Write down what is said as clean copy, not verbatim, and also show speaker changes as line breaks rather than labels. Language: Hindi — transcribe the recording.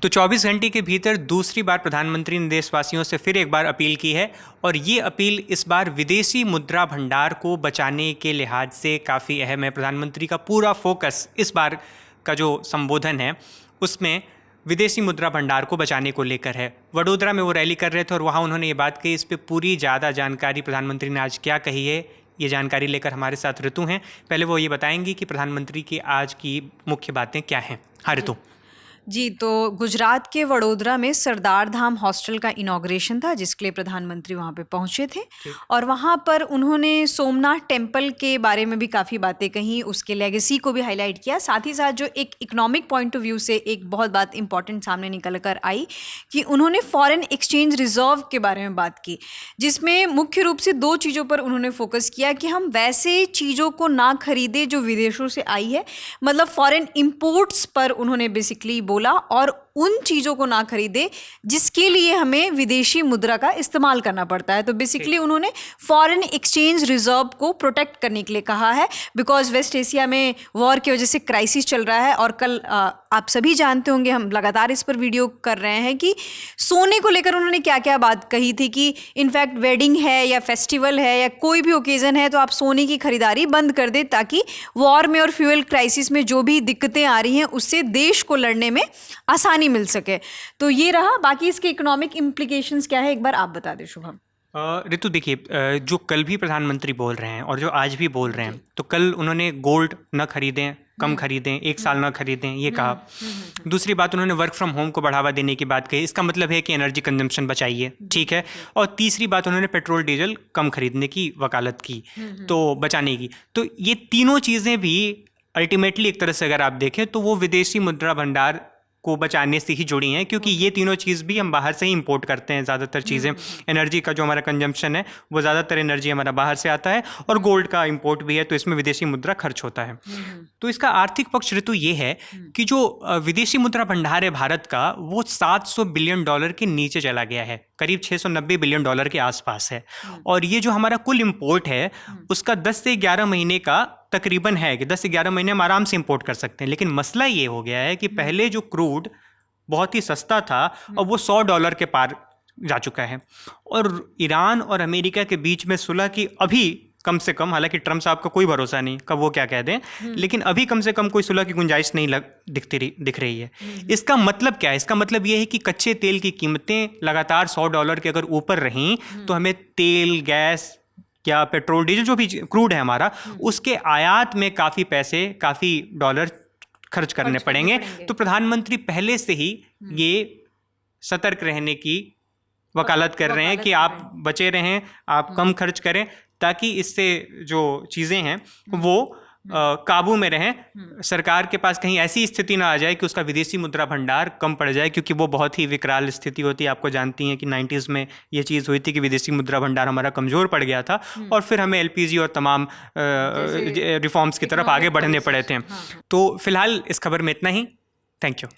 तो 24 घंटे के भीतर दूसरी बार प्रधानमंत्री ने देशवासियों से फिर एक बार अपील की है और ये अपील इस बार विदेशी मुद्रा भंडार को बचाने के लिहाज से काफ़ी अहम है। प्रधानमंत्री का पूरा फोकस इस बार का जो संबोधन है उसमें विदेशी मुद्रा भंडार को बचाने को लेकर है। वडोदरा में वो रैली कर रहे थे और वहाँ उन्होंने ये बात कही। इस पर पूरी ज़्यादा जानकारी प्रधानमंत्री ने आज क्या कही है, ये जानकारी लेकर हमारे साथ ऋतु हैं। पहले वो ये बताएंगी कि प्रधानमंत्री की आज की मुख्य बातें क्या हैं। हाँ ऋतु।
जी, तो गुजरात के वडोदरा में सरदार धाम हॉस्टल का इनॉग्रेशन था जिसके लिए प्रधानमंत्री वहाँ पे पहुँचे थे और वहाँ पर उन्होंने सोमनाथ टेम्पल के बारे में भी काफ़ी बातें कहीं, उसके लेगेसी को भी हाईलाइट किया। साथ ही साथ जो एक इकोनॉमिक पॉइंट ऑफ व्यू से एक बहुत बात इंपॉर्टेंट सामने निकल कर आई कि उन्होंने फॉरेन एक्सचेंज रिजर्व के बारे में बात की, जिसमें मुख्य रूप से 2 चीज़ों पर उन्होंने फोकस किया कि हम वैसे चीज़ों को ना खरीदें जो विदेशों से आई है, मतलब फॉरेन इम्पोर्ट्स पर उन्होंने बेसिकली बोला, और उन चीज़ों को ना खरीदे जिसके लिए हमें विदेशी मुद्रा का इस्तेमाल करना पड़ता है। तो बेसिकली उन्होंने फॉरेन एक्सचेंज रिजर्व को प्रोटेक्ट करने के लिए कहा है, बिकॉज वेस्ट एशिया में वॉर की वजह से क्राइसिस चल रहा है। और कल आप सभी जानते होंगे, हम लगातार इस पर वीडियो कर रहे हैं कि सोने को लेकर उन्होंने क्या क्या बात कही थी कि इनफैक्ट वेडिंग है या फेस्टिवल है या कोई भी ओकेज़न है तो आप सोने की खरीदारी बंद कर दें ताकि वॉर में और फ्यूल क्राइसिस में जो भी दिक्कतें आ रही हैं उससे देश को लड़ने में आसानी मिल सके। तो ये रहा। बाकी इसके इकोनॉमिक इम्प्लीकेशंस क्या है, एक बार आप बता दें शुभम।
ऋतु देखिए, जो कल भी प्रधानमंत्री बोल रहे हैं और जो आज भी बोल रहे हैं, तो कल उन्होंने गोल्ड न खरीदें, कम खरीदें, 1 साल न खरीदें, ये कहा। दूसरी बात, उन्होंने वर्क फ्रॉम होम को बढ़ावा देने की बात कही। इसका मतलब है कि एनर्जी कंजम्पशन बचाइए, ठीक है। और तीसरी बात, उन्होंने पेट्रोल डीजल कम खरीदने की वकालत की, तो बचाने की। तो ये तीनों चीज़ें भी अल्टीमेटली एक तरह से अगर आप देखें तो वो विदेशी मुद्रा भंडार को बचाने से ही जुड़ी हैं, क्योंकि ये तीनों चीज़ भी हम बाहर से ही इंपोर्ट करते हैं ज़्यादातर चीज़ें। एनर्जी का जो हमारा कंजम्पशन है वो ज़्यादातर एनर्जी हमारा बाहर से आता है और गोल्ड का इंपोर्ट भी है, तो इसमें विदेशी मुद्रा खर्च होता है। तो इसका आर्थिक पक्ष ऋतु ये है कि जो विदेशी मुद्रा भंडार है भारत का, वो $700 बिलियन के नीचे चला गया है, करीब $690 बिलियन के आसपास है। और ये जो हमारा कुल इम्पोर्ट है उसका 10 से 11 महीने का तकरीबन है कि 10 से 11 महीने हम आराम से इंपोर्ट कर सकते हैं। लेकिन मसला ये हो गया है कि पहले जो क्रूड बहुत ही सस्ता था और वो $100 के पार जा चुका है। और ईरान और अमेरिका के बीच में सुलह की अभी कम से कम, हालांकि ट्रम्प साहब का कोई भरोसा नहीं कब वो क्या कह दें, लेकिन अभी कम से कम कोई सुलह की गुंजाइश नहीं दिख रही है। इसका मतलब क्या है? इसका मतलब ये है कि कच्चे तेल की कीमतें लगातार $100 के अगर ऊपर रहीं तो हमें तेल, गैस या पेट्रोल डीजल जो भी क्रूड है हमारा, उसके आयात में काफ़ी पैसे, काफ़ी डॉलर खर्च करने पड़ेंगे। तो प्रधानमंत्री पहले से ही ये सतर्क रहने की वकालत कर रहे हैं कि आप बचे रहें, आप कम खर्च करें, ताकि इससे जो चीज़ें हैं वो काबू में रहें। सरकार के पास कहीं ऐसी स्थिति ना आ जाए कि उसका विदेशी मुद्रा भंडार कम पड़ जाए, क्योंकि वो बहुत ही विकराल स्थिति होती है। आपको जानती हैं कि 90s में ये चीज़ हुई थी कि विदेशी मुद्रा भंडार हमारा कमज़ोर पड़ गया था और फिर हमें एलपीजी और तमाम रिफॉर्म्स की तरफ आगे बढ़ने पड़े थे। तो फिलहाल इस खबर में इतना ही। Thank you.